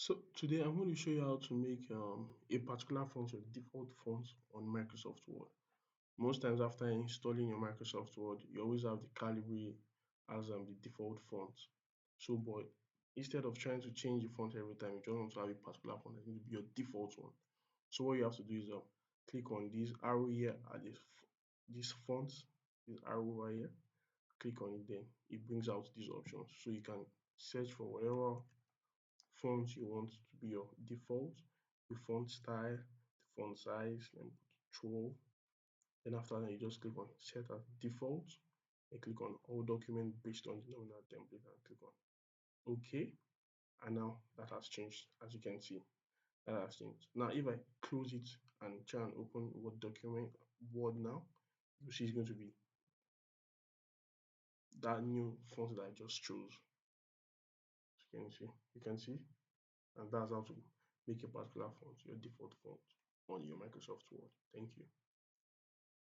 So today I'm going to show you how to make a particular font your default font on Microsoft Word. Most times after installing your Microsoft Word, you always have the Calibri as the default font. So, but instead of trying to change the font every time, you just want to have a particular font that will be your default one. So what you have to do is click on this arrow here at this font, this arrow right here. Click on it, then it brings out these options. So you can search for whatever font you want to be your default, the font style, the font size, and 12. Then after that, you just click on set as default and click on all documents based on the nominal template and click on OK. And now that has changed, as you can see. That has changed. Now, if I close it and try and open Word document, Word now, you see it's going to be that new font that I just chose. You can see, and that's how to make a particular font your default font on your Microsoft Word. Thank you.